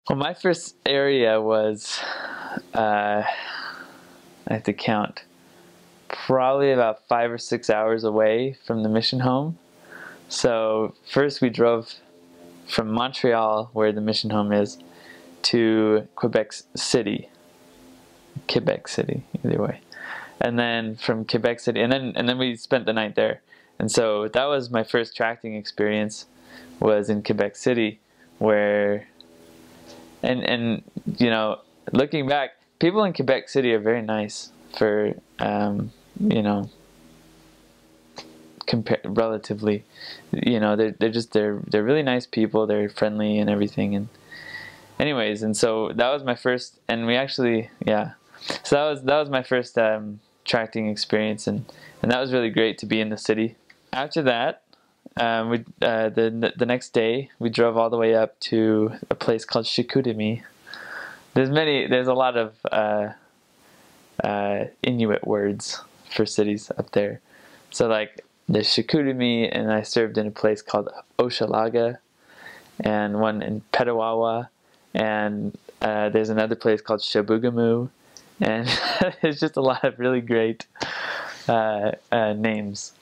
Well, my first area was, I have to count, probably about 5 or 6 hours away from the mission home. So first we drove from Montreal, where the mission home is, to Quebec City, either way. And then from Quebec City, and then we spent the night there. And so that was my first tracting experience, was in Quebec City, where, and you know, looking back, people in Quebec City are very nice for, you know, relatively, you know, they're really nice people. They're friendly and everything. And anyways, and so that was my first, and we actually, yeah, so that was my first tracting experience, and that was really great to be in the city. After that, the next day we drove all the way up to a place called Chicoutimi. There's a lot of Inuit words for cities up there. So like there's Chicoutimi, and I served in a place called Hochelaga, and one in Petawawa, and there's another place called Chibougamau, and there's just a lot of really great names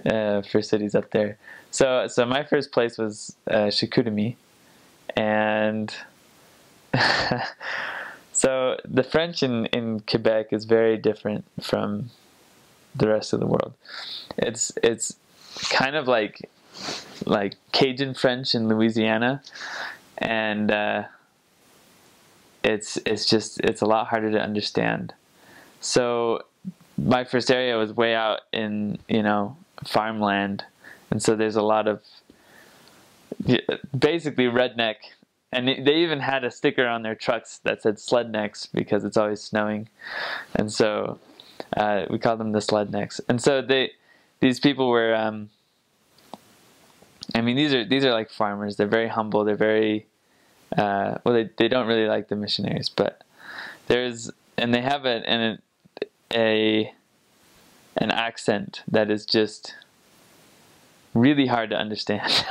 for cities up there. So my first place was Chicoutimi, and so the French in Quebec is very different from the rest of the world. It's kind of like Cajun French in Louisiana, and it's a lot harder to understand. So my first area was way out in, you know, farmland, and so there's a lot of basically redneck, and they even had a sticker on their trucks that said Slednecks because it's always snowing, and so we called them the Slednecks. And so these people were, I mean, these are like farmers. They're very humble. They're very well, they don't really like the missionaries, but and they have an accent that is just really hard to understand.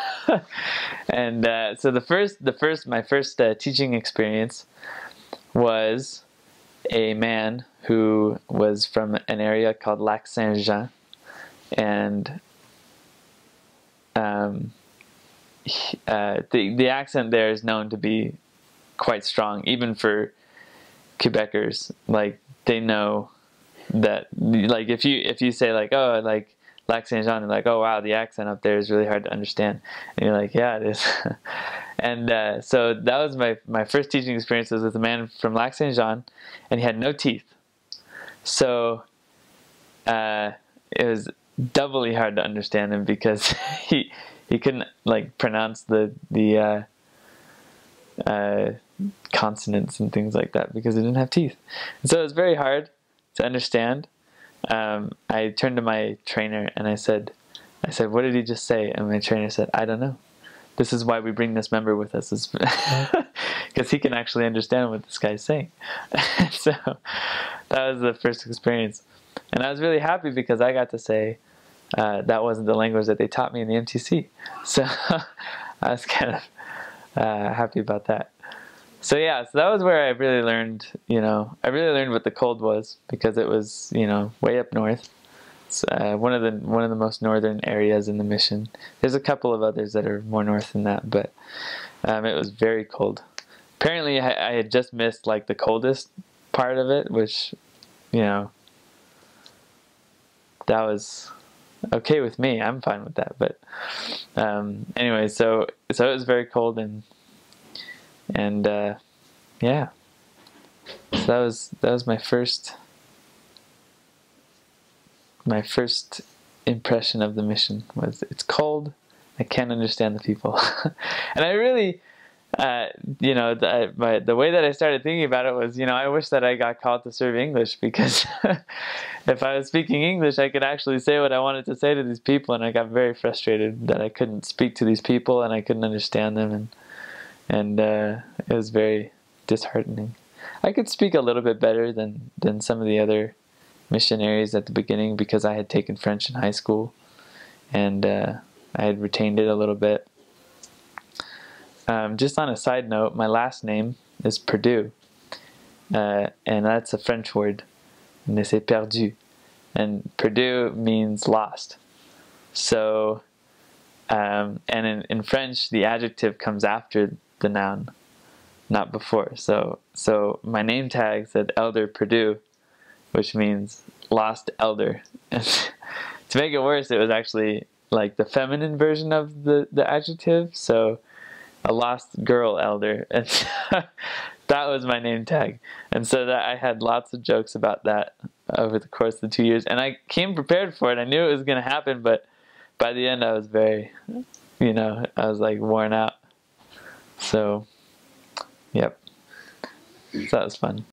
And so my first teaching experience was a man who was from an area called Lac Saint Jean, and the accent there is known to be quite strong, even for Quebecers. Like, they know that, like, if you say like, oh, like Lac Saint Jean, they're like, oh wow, the accent up there is really hard to understand, and you're like, yeah, it is. And so that was my first teaching experience, was with a man from Lac Saint Jean, and he had no teeth. So it was doubly hard to understand him because he couldn't like pronounce the consonants and things like that because he didn't have teeth. And so it was very hard to understand. I turned to my trainer and I said, what did he just say? And my trainer said, I don't know. This is why we bring this member with us, because he can actually understand what this guy's saying. So that was the first experience. And I was really happy because I got to say that wasn't the language that they taught me in the MTC. So I was kind of happy about that. So yeah, so that was where I really learned, I really learned what the cold was, because it was, way up north. It's one of the most northern areas in the mission. There's a couple of others that are more north than that, but it was very cold. Apparently I had just missed like the coldest part of it, which, that was okay with me. I'm fine with that. But anyway, so it was very cold, and yeah. So that was my first impression of the mission. Was it's cold. I can't understand the people, and I really. The way that I started thinking about it was, I wish that I got called to serve English, because if I was speaking English, I could actually say what I wanted to say to these people, and I got very frustrated that I couldn't speak to these people and I couldn't understand them, and it was very disheartening. I could speak a little bit better than some of the other missionaries at the beginning, because I had taken French in high school, and I had retained it a little bit. Just on a side note, my last name is Perdue, and that's a French word. And c'est perdu, and Perdue means lost. So, and in French, the adjective comes after the noun, not before. So my name tag said Elder Perdue, which means lost elder. And to make it worse, it was actually like the feminine version of the adjective. So a lost girl elder, and that was my name tag. And so that I had lots of jokes about that over the course of the 2 years, and I came prepared for it. I knew it was going to happen, but by the end I was very, I was like worn out. So, yep. So that was fun.